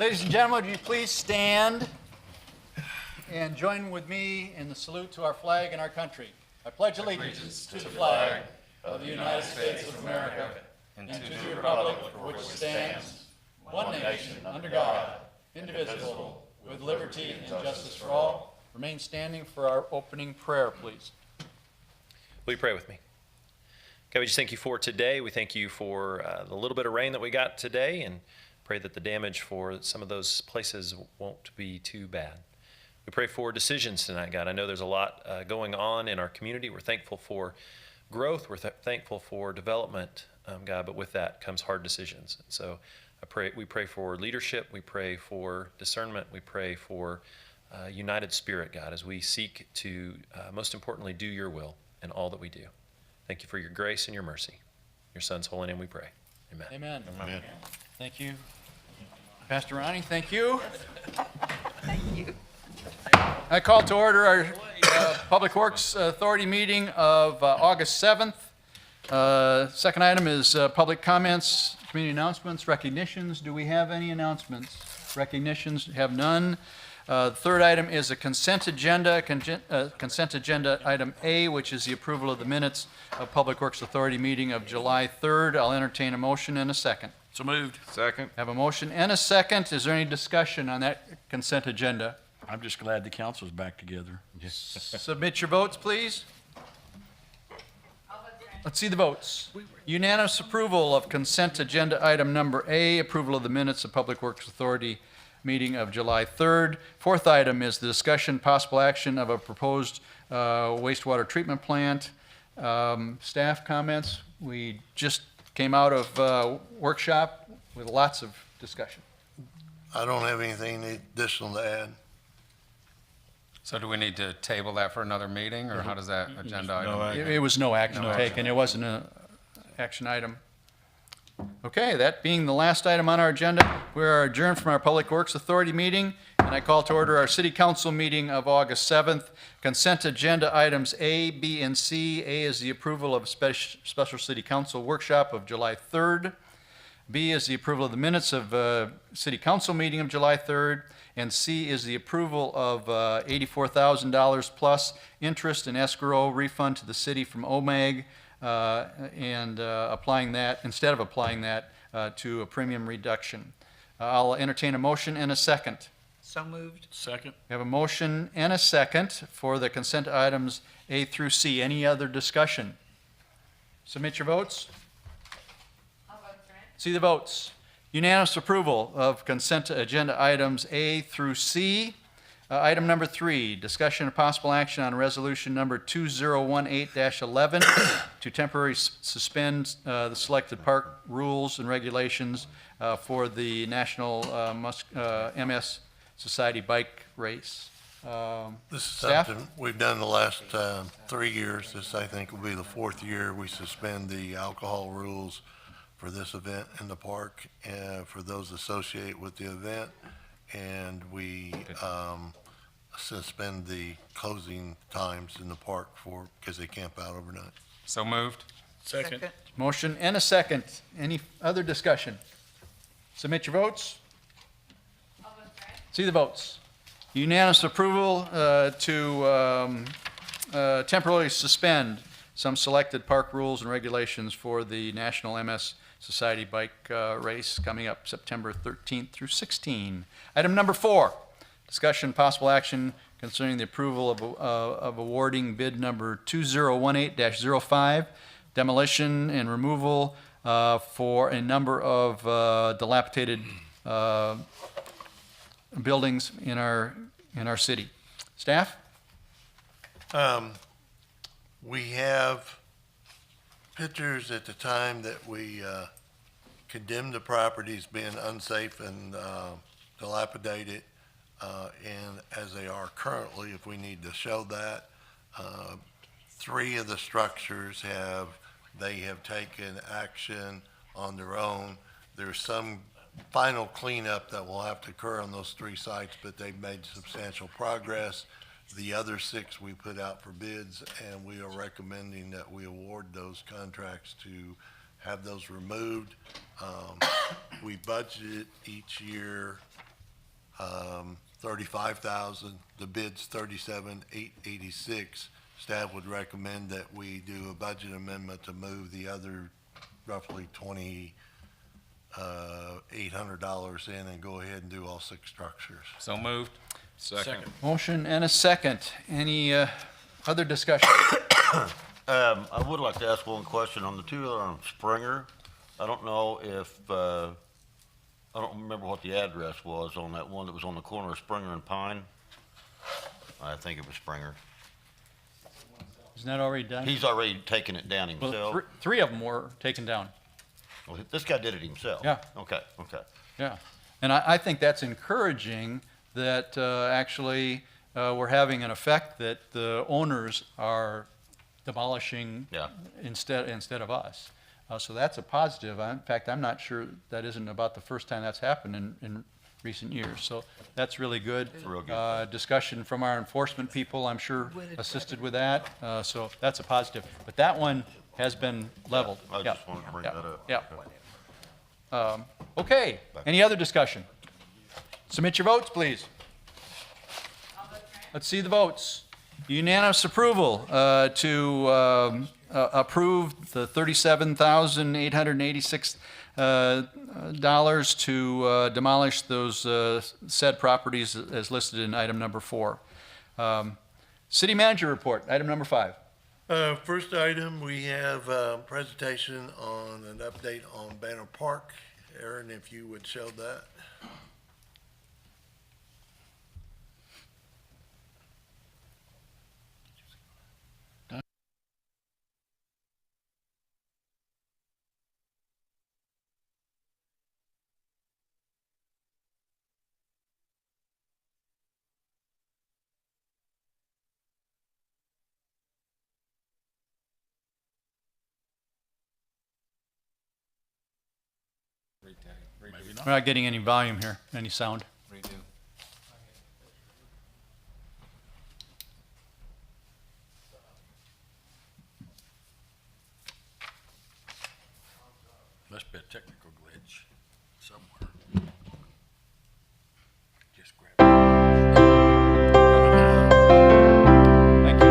Ladies and gentlemen, would you please stand and join with me in the salute to our flag and our country. I pledge allegiance to the flag of the United States of America and to the republic for which it stands, one nation, under God, indivisible, with liberty and justice for all. Remain standing for our opening prayer, please. Will you pray with me? God, we just thank you for today. We thank you for the little bit of rain that we got today, and pray that the damage for some of those places won't be too bad. We pray for decisions tonight, God. I know there's a lot going on in our community. We're thankful for growth. We're thankful for development, God, but with that comes hard decisions. And so we pray for leadership. We pray for discernment. We pray for united spirit, God, as we seek to, most importantly, do your will in all that we do. Thank you for your grace and your mercy. In your Son's holy name we pray. Amen. Amen. Amen. Thank you. Pastor Ronnie, thank you. Thank you. I call to order our Public Works Authority meeting of August 7th. Second item is public comments, community announcements, recognitions. Do we have any announcements? Recognitions, have none. Third item is a consent agenda, consent agenda item A, which is the approval of the minutes of Public Works Authority meeting of July 3rd. I'll entertain a motion and a second. So moved. Second. Have a motion and a second. Is there any discussion on that consent agenda? I'm just glad the council's back together. Submit your votes, please. Let's see the votes. Unanimous approval of consent agenda item number A, approval of the minutes of Public Works Authority meeting of July 3rd. Fourth item is the discussion, possible action of a proposed wastewater treatment plant. Staff comments. We just came out of workshop with lots of discussion. I don't have anything additional to add. So do we need to table that for another meeting, or how does that agenda item? It was no action taken. It wasn't an action item. Okay, that being the last item on our agenda, we are adjourned from our Public Works Authority meeting, and I call to order our City Council meeting of August 7th. Consent agenda items A, B, and C. A is the approval of a special City Council workshop of July 3rd. B is the approval of the minutes of City Council meeting of July 3rd. And C is the approval of $84,000 plus interest and escrow refund to the city from OMAG, and applying that, instead of applying that to a premium reduction. I'll entertain a motion and a second. So moved. Second. We have a motion and a second for the consent items A through C. Any other discussion? Submit your votes. I'll vote for it. See the votes. Unanimous approval of consent agenda items A through C. Item number 3, discussion of possible action on resolution number 2018-11 to temporarily suspend the selected park rules and regulations for the National MS Society Bike Race. This is Staff? something we've done the last 3 years. This, I think, will be the 4th year we suspend the alcohol rules for this event in the park and for those associated with the event. And we suspend the closing times in the park because they camp out overnight. So moved. Second. Motion and a second. Any other discussion? Submit your votes. I'll vote for it. See the votes. Unanimous approval to temporarily suspend some selected park rules and regulations for the National MS Society Bike Race coming up September 13th through 16. Item number 4, discussion possible action concerning the approval of awarding bid number 2018-05, demolition and removal for a number of dilapidated buildings in our city. Staff? We have pictures at the time that we condemned the properties being unsafe and dilapidated, and as they are currently, if we need to show that. 3 of the structures have taken action on their own. There's some final cleanup that will have to occur on those 3 sites, but they've made substantial progress. The other 6 we put out for bids, and we are recommending that we award those contracts to have those removed. We budgeted each year, 35,000. The bid's 37,886. Staff would recommend that we do a budget amendment to move the other roughly $2,800 in and go ahead and do all 6 structures. So moved. Second. Motion and a second. Any other discussion? I would like to ask one question on the two that are on Springer. I don't know if, I don't remember what the address was on that one that was on the corner of Springer and Pine. I think it was Springer. Isn't that already done? He's already taken it down Well, himself. three of them were taken down. Well, this guy did it himself. Yeah. Okay, okay. Yeah, and I think that's encouraging that actually we're having an effect that the owners are demolishing Yeah. instead of us. So that's a positive. In fact, I'm not sure that isn't about the first time that's happened in recent years. So that's really good. It's real good. Discussion from our enforcement people, I'm sure, assisted with that. So that's a positive. But that one has been leveled. I Yeah. just wanted to bring Yeah. that up. Yeah. Okay, any other discussion? Submit your votes, please. All votes right. Let's see the votes. Unanimous approval to approve the $37,886 dollars to demolish those said properties as listed in item number 4. City manager report, item number 5. First item, we have a presentation on an update on Banner Park. Aaron, if you would show that. We're not getting any volume here, any sound. Must be a technical glitch somewhere. Just grab it. Thank you.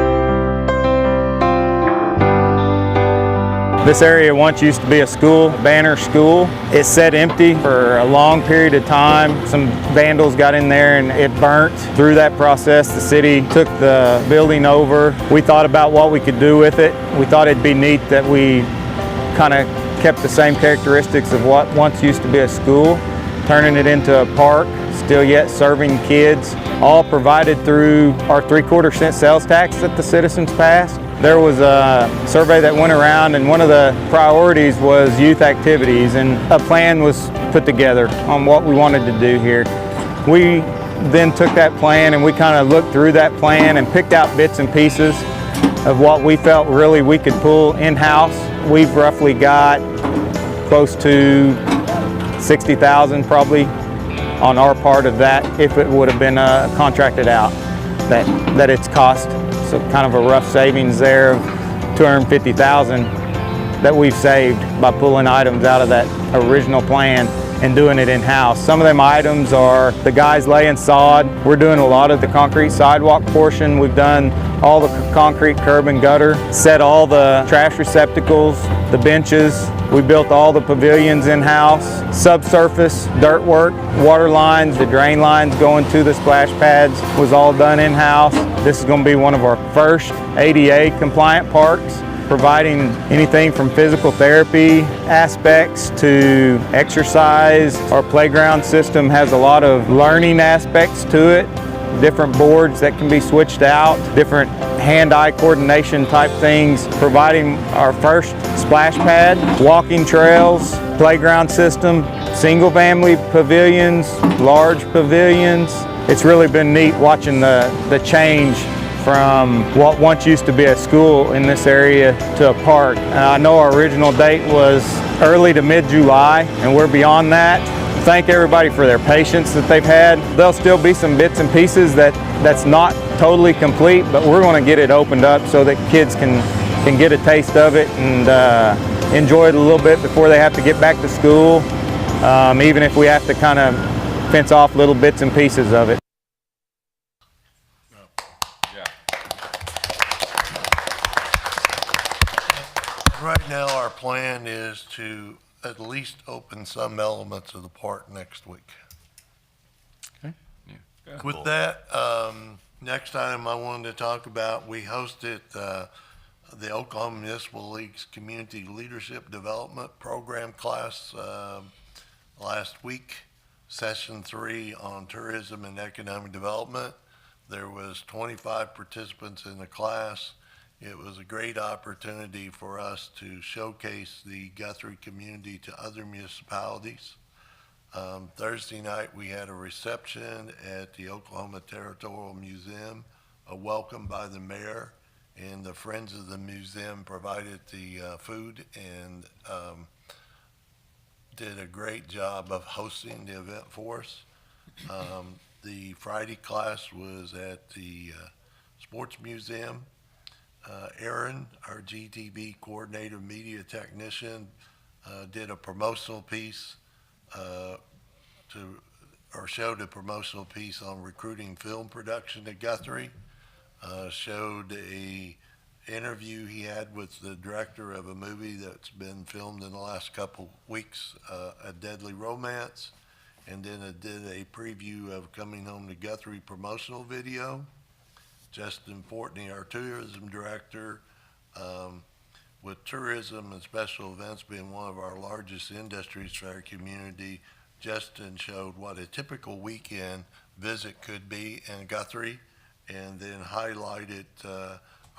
This area once used to be a school, Banner School. It sat empty for a long period of time. Some vandals got in there and it burnt. Through that process, the city took the building over. We thought about what we could do with it. We thought it'd be neat that we kind of kept the same characteristics of what once used to be a school, turning it into a park, still yet serving kids, all provided through our 3/4 cent sales tax that the citizens passed. There was a survey that went around and one of the priorities was youth activities, and a plan was put together on what we wanted to do here. We then took that plan and we kind of looked through that plan and picked out bits and pieces of what we felt really we could pull in-house. We've roughly got close to 60,000 probably on our part of that if it would have been contracted out, that it's cost. So kind of a rough savings there of 250,000 that we've saved by pulling items out of that original plan and doing it in-house. Some of them items are the guys laying sod. We're doing a lot of the concrete sidewalk portion. We've done all the concrete curb and gutter, set all the trash receptacles, the benches. We built all the pavilions in-house, subsurface, dirt work, water lines, the drain lines going to the splash pads was all done in-house. This is going to be one of our first ADA compliant parks, providing anything from physical therapy aspects to exercise. Our playground system has a lot of learning aspects to it, different boards that can be switched out, different hand-eye coordination type things, providing our first splash pad, walking trails, playground system, single family pavilions, large pavilions. It's really been neat watching the change from what once used to be a school in this area to a park. I know our original date was early to mid-July, and we're beyond that. Thank everybody for their patience that they've had. There'll still be some bits and pieces that's not totally complete, but we're going to get it opened up so that kids can get a taste of it and enjoy it a little bit before they have to get back to school, even if we have to kind of fence off little bits and pieces of it. Right now, our plan is to at least open some elements of the park next week. With that, next item I wanted to talk about, we hosted the Oklahoma Municipal League's Community Leadership Development Program class last week, session 3 on tourism and economic development. There was 25 participants in the class. It was a great opportunity for us to showcase the Guthrie community to other municipalities. Thursday night, we had a reception at the Oklahoma Territorial Museum, a welcome by the mayor, and the Friends of the Museum provided the food and did a great job of hosting the event for us. The Friday class was at the Sports Museum. Aaron, our GTV coordinator media technician, did a promotional piece showed a promotional piece on recruiting film production at Guthrie. Showed a interview he had with the director of a movie that's been filmed in the last couple weeks, A Deadly Romance, and then it did a preview of Coming Home to Guthrie promotional video. Justin Fortney, our tourism director, with tourism and special events being one of our largest industries for our community, Justin showed what a typical weekend visit could be in Guthrie, and then highlighted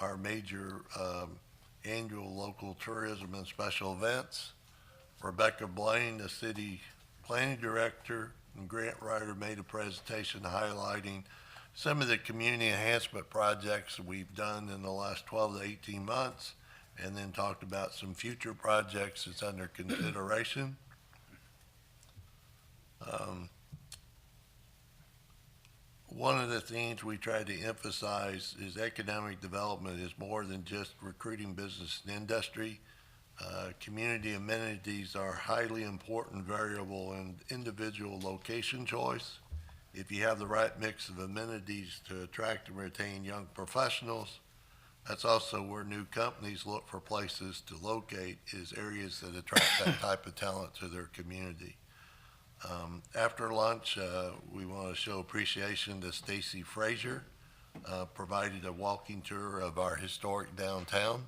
our major annual local tourism and special events. Rebecca Blaine, the city planning director and grant writer, made a presentation highlighting some of the community enhancement projects we've done in the last 12 to 18 months, and then talked about some future projects that's under consideration. One of the things we try to emphasize is economic development is more than just recruiting business and industry. Community amenities are a highly important variable in individual location choice. If you have the right mix of amenities to attract and retain young professionals, that's also where new companies look for places to locate, is areas that attract that type of talent to their community. After lunch, we want to show appreciation to Stacy Frazier, provided a walking tour of our historic downtown.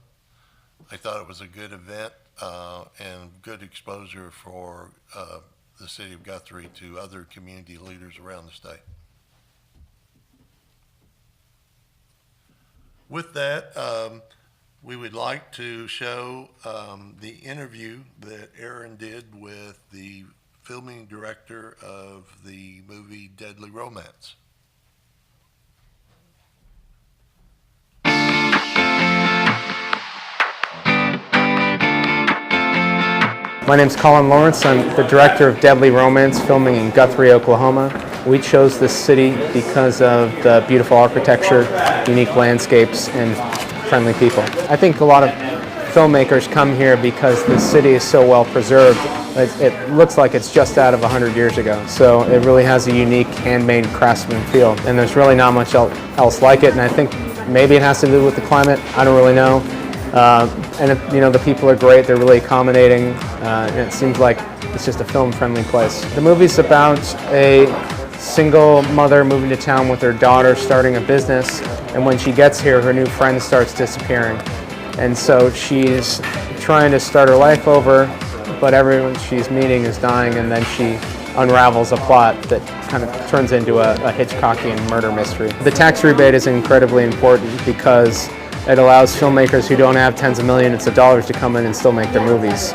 I thought it was a good event and good exposure for the city of Guthrie to other community leaders around the state. With that, we would like to show the interview that Aaron did with the filming director of the movie Deadly Romance. My name's Colin Lawrence. I'm the director of Deadly Romance, filming in Guthrie, Oklahoma. We chose this city because of the beautiful architecture, unique landscapes, and friendly people. I think a lot of filmmakers come here because the city is so well preserved. It looks like it's just out of 100 years ago. So it really has a unique handmade craftsman feel. And there's really not much else like it. And I think maybe it has to do with the climate. I don't really know. The people are great. They're really accommodating. And it seems like it's just a film-friendly place. The movie's about a single mother moving to town with her daughter, starting a business. And when she gets here, her new friend starts disappearing. And so she's trying to start her life over, but everyone she's meeting is dying, and then she unravels a plot that kind of turns into a Hitchcockian murder mystery. The tax rebate is incredibly important because it allows filmmakers who don't have tens of millions of dollars to come in and still make their movies.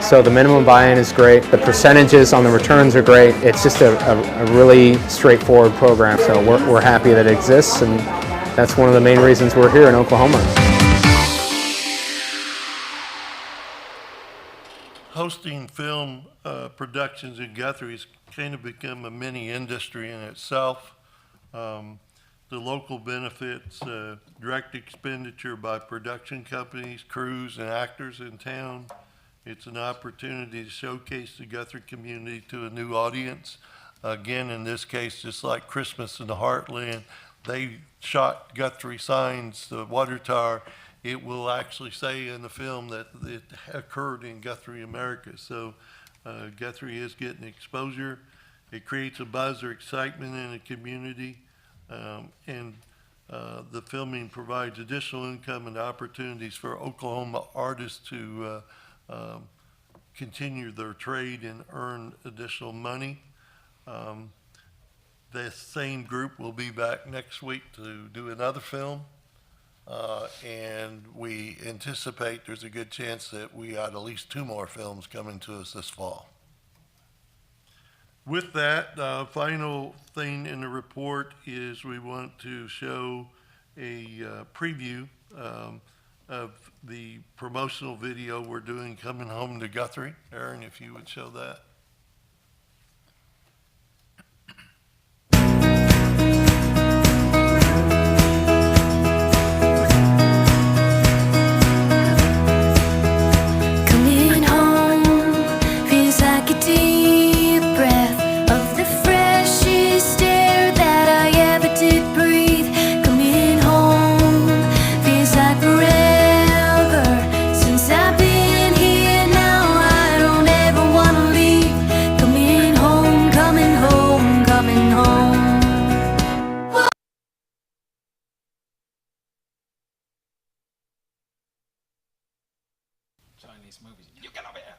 So the minimum buy-in is great. The percentages on the returns are great. It's just a really straightforward program. So we're happy that it exists, and that's one of the main reasons we're here in Oklahoma. Hosting film productions in Guthrie has kind of become a mini industry in itself. The local benefits, direct expenditure by production companies, crews, and actors in town, It's an opportunity to showcase the Guthrie community to a new audience. Again, in this case, just like Christmas in the Heartland, they shot Guthrie signs, the water tower. It will actually say in the film that it occurred in Guthrie, America. So Guthrie is getting exposure. It creates a buzz or excitement in the community. The filming provides additional income and opportunities for Oklahoma artists to continue their trade and earn additional money. The same group will be back next week to do another film. And we anticipate there's a good chance that we got at least 2 more films coming to us this fall. With that, final thing in the report is we want to show a preview of the promotional video we're doing coming home to Guthrie. Aaron, if you would show that. Coming home feels like a deep breath of the freshest air that I ever did breathe. Coming home feels like forever since I've been here. Now I don't ever wanna leave. Coming home, coming home, coming home. Chinese movies. You get over here.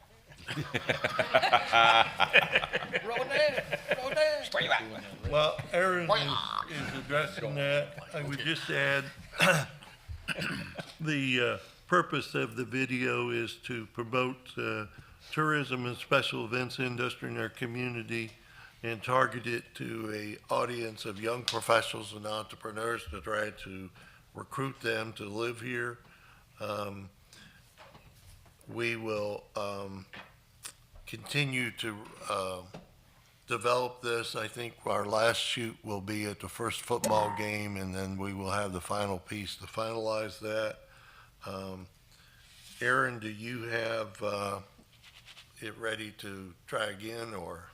Where you at? Well, Aaron is addressing that. I would just add, the purpose of the video is to promote tourism and special events industry in our community and target it to a audience of young professionals and entrepreneurs to try to recruit them to live here. We will continue to develop this. I think our last shoot will be at the first football game, and then we will have the final piece to finalize that. Aaron, do you have it ready to try again, or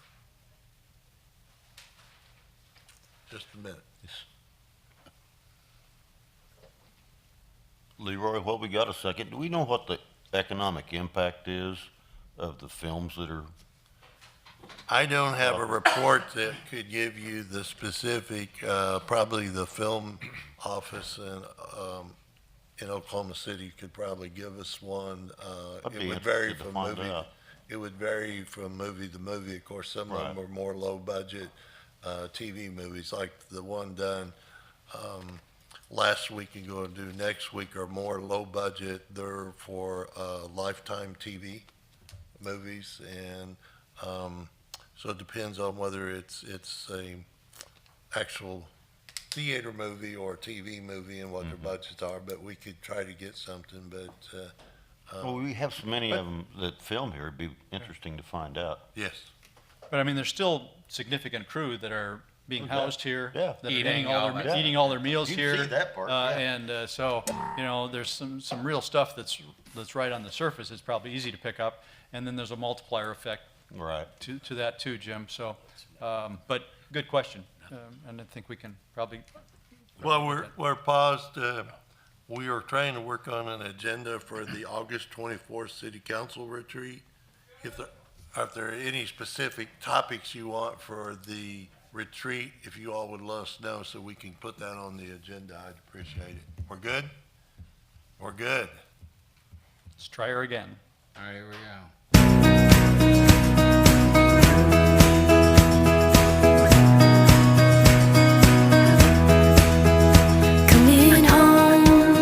just a minute? Leroy, while we got a second, do we know what the economic impact is of the films that are? I don't have a report that could give you the specific, probably the film office in Oklahoma City could probably give us one. I'd It be would vary interested to from find movie. out. It would vary from movie to movie. Of course, some of them are more low budget TV movies, like the one done last week and going to do next week are more low budget. They're for Lifetime TV movies, and so it depends on whether it's a actual theater movie or a TV movie and what their budgets are. But we could try to get something. But Well, we have so many of them that film here. It'd be interesting to find out. yes, But I mean, there's still significant crew that are being housed here. Yeah. That are Eating getting all all their, that. eating all their meals You can here. see that part, yeah. And so, you know, there's some real stuff that's right on the surface. It's probably easy to pick up. And then there's a multiplier effect Right. to that too, Jim. So, but good question. And I think we can probably, well, we're paused. We are trying to work on an agenda for the August 24th City Council retreat. If there are any specific topics you want for the retreat, if you all would let us know so we can put that on the agenda, I'd appreciate it. We're good? We're good. let's try her again. All right, here we go. Coming home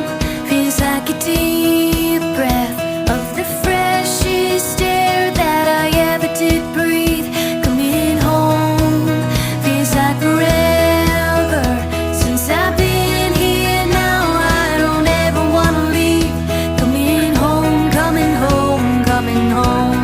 feels like a deep breath of the freshest air that I ever did breathe. Coming home feels like forever since I've been here. Now I don't ever wanna leave. Coming home, coming home, coming home.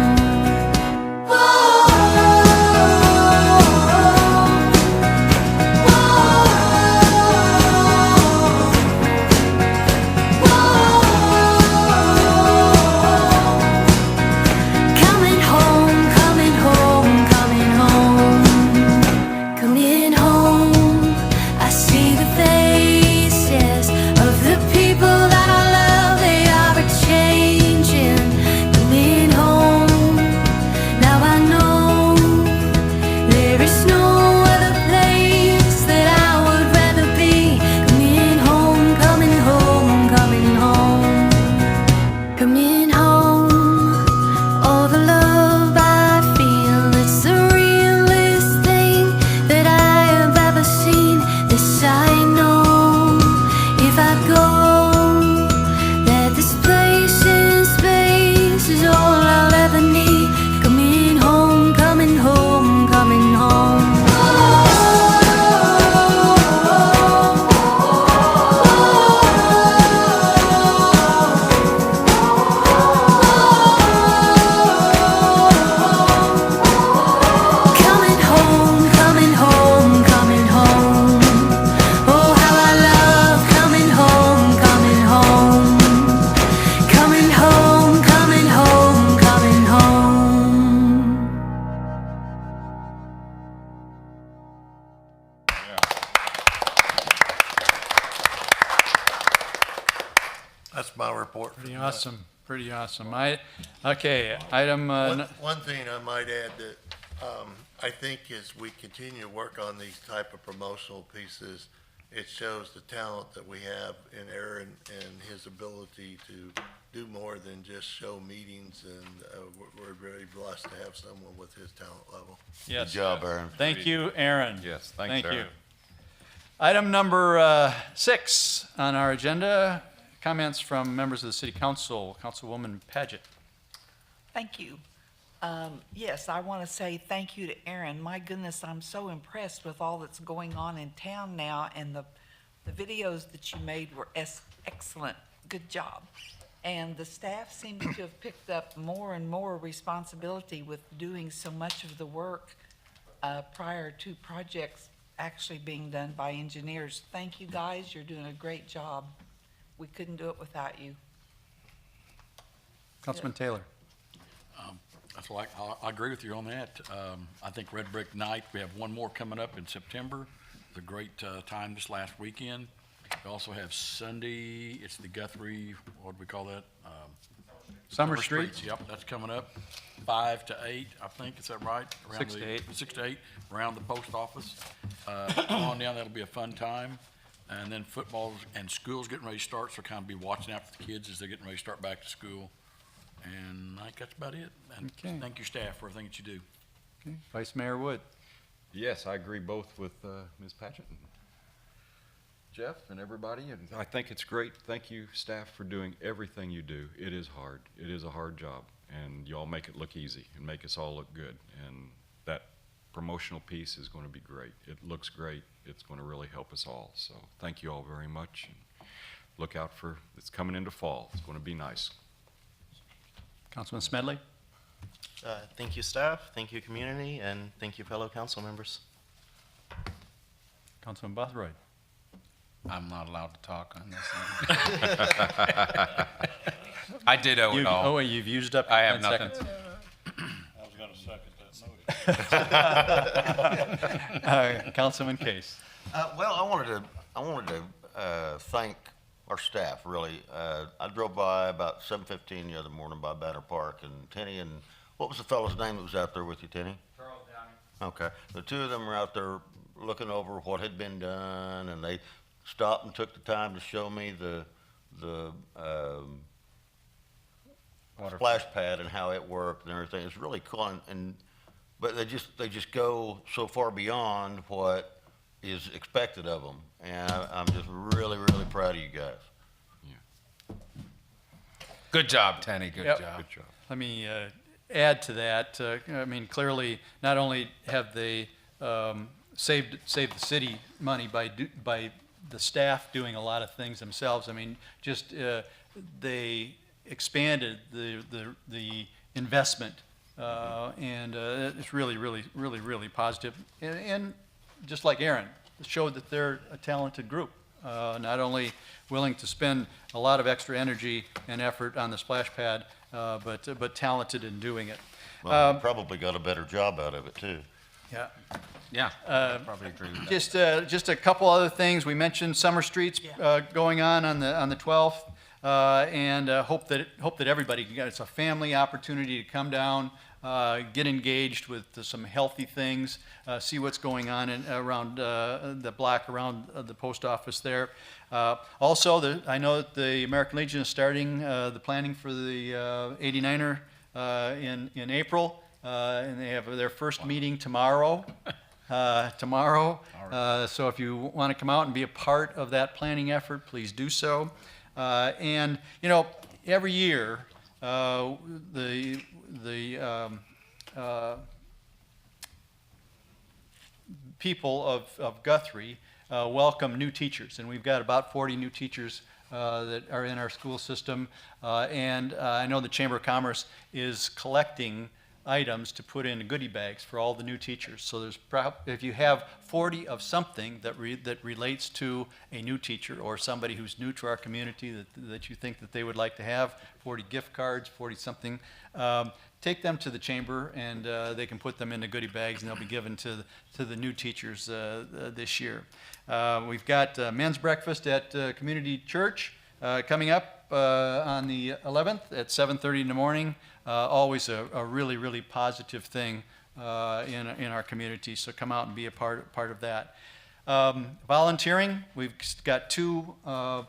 That's my report. Pretty awesome, pretty awesome. Okay, item, One thing I might add that, I think as we continue to work on these type of promotional pieces, it shows the talent that we have in Aaron and his ability to do more than just show meetings, and we're very blessed to have someone with his talent level. yes. Good job, Aaron. Thank you, Aaron. Yes, thanks, Thank you. Aaron. Item number 6 on our agenda, comments from members of the City Council. Councilwoman Paget. Thank you. Yes, I want to say thank you to Aaron. My goodness, I'm so impressed with all that's going on in town now, and the videos that you made were excellent. Good job. And the staff seems to have picked up more and more responsibility with doing so much of the work prior to projects actually being done by engineers. Thank you, guys. You're doing a great job. We couldn't do it without you. Councilman Taylor. I agree with you on that. I think Red Brick Night, we have one more coming up in September. It's a great time this last weekend. We also have Sunday, it's the Guthrie, what do we call that? Summer Streets. Yep, that's coming up, 5 to 8, I think, is that right? 6 to 8. 6 to 8, around the post office. Come on down, that'll be a fun time. And then football and school's getting ready to start, so kind of be watching out for the kids as they're getting ready to start back to school. And I think that's about it. And Okay. thank you, staff, for everything that you do. Okay. Vice Mayor Wood. Yes, I agree both with Ms. Patchett and Jeff and everybody, and I think it's great. Thank you, staff, for doing everything you do. It is hard. It is a hard job, and y'all make it look easy and make us all look good. And that promotional piece is going to be great. It looks great. It's going to really help us all. So thank you all very much. And look out for, it's coming into fall. It's going to be nice. Councilman Smedley. Thank you, staff, thank you, community, and thank you, fellow council members. Councilman Bothroyd. I'm not allowed to talk on this. I did owe it all. Oh, you've used up your I have 10 nothing. seconds. I was going to second that motion. Councilman Case. Well, I wanted to thank our staff, really. I drove by about 7:15 the other morning by Banner Park, and Tenny and, what was the fellow's name that was out there with you, Tenny? Charles Downey. Okay. The two of them were out there looking over what had been done, and they stopped and took the time to show me the splash pad and how it worked and everything. It's really cool, but they just go so far beyond what is expected of them, and I'm just really, really proud of you guys. Good job, Tenny, good Yep. job. Good job. Let me add to that. I mean, clearly, not only have they saved the city money by the staff doing a lot of things themselves. I mean, just they expanded the investment, and it's really positive. And just like Aaron, it showed that they're a talented group. Not only willing to spend a lot of extra energy and effort on the splash pad, but talented in doing it. Well, probably got a better job out of it, too. Yeah. Yeah, I probably agree with that. Just a couple other things. We mentioned Summer Streets going on the 12th, and hope that everybody can get. It's a family opportunity to come down, get engaged with some healthy things, see what's going on around the block around the post office there. Also, I know that the American Legion is starting the planning for the 89er in April, and they have their first meeting tomorrow. So if you want to come out and be a part of that planning effort, please do so. And you know, every year the people of Guthrie welcome new teachers, and we've got about 40 new teachers that are in our school system. And I know the Chamber of Commerce is collecting items to put in goodie bags for all the new teachers. So there's if you have 40 of something that relates to a new teacher or somebody who's new to our community that you think that they would like to have, 40 gift cards, 40 something, take them to the chamber, and they can put them into goodie bags, and they'll be given to the new teachers this year. We've got men's breakfast at Community Church Coming up on the 11th at 7:30 in the morning, always a really, really positive thing in our community, so come out and be a part of that. Volunteering, we've got 2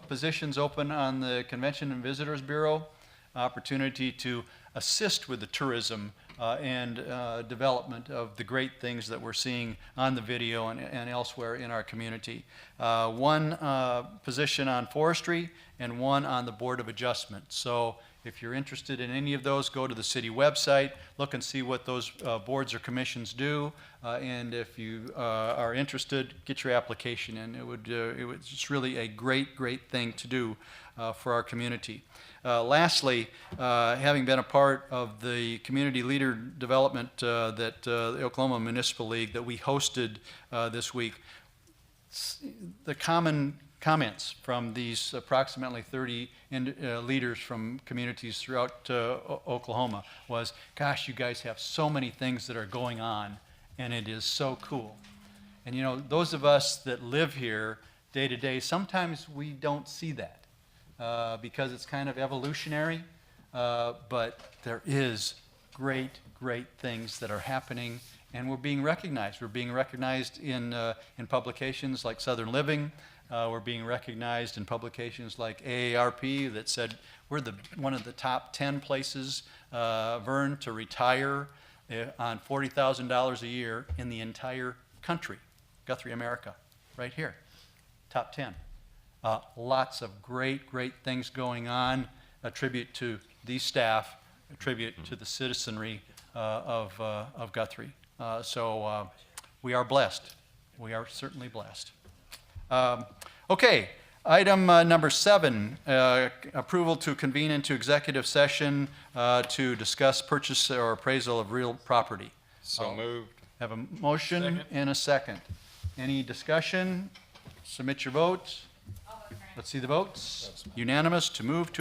positions open on the Convention and Visitors Bureau, opportunity to assist with the tourism and development of the great things that we're seeing on the video and elsewhere in our community. 1 position on forestry and 1 on the Board of Adjustment. So if you're interested in any of those, go to the city website, look and see what those boards or commissions do, and if you are interested, get your application in. It's really a great thing to do for our community. Lastly, having been a part of the community leader development that the Oklahoma Municipal League that we hosted this week, the common comments from these approximately 30 leaders from communities throughout Oklahoma was, gosh, you guys have so many things that are going on, and it is so cool. And you know, those of us that live here day to day, sometimes we don't see that because it's kind of evolutionary, but there is great things that are happening, and we're being recognized. We're being recognized in publications like Southern Living. We're being recognized in publications like AARP that said we're one of the top 10 places, Vern, to retire on $40,000 a year in the entire country, Guthrie, America, right here, top 10. Lots of great things going on. A tribute to these staff, a tribute to the citizenry of Guthrie. So we are blessed. We are certainly blessed. Okay, item number 7, approval to convene into executive session to discuss purchase or appraisal of real property. So moved. Have a motion and a second. Any discussion? Submit your votes. Let's see the votes. Unanimous to move to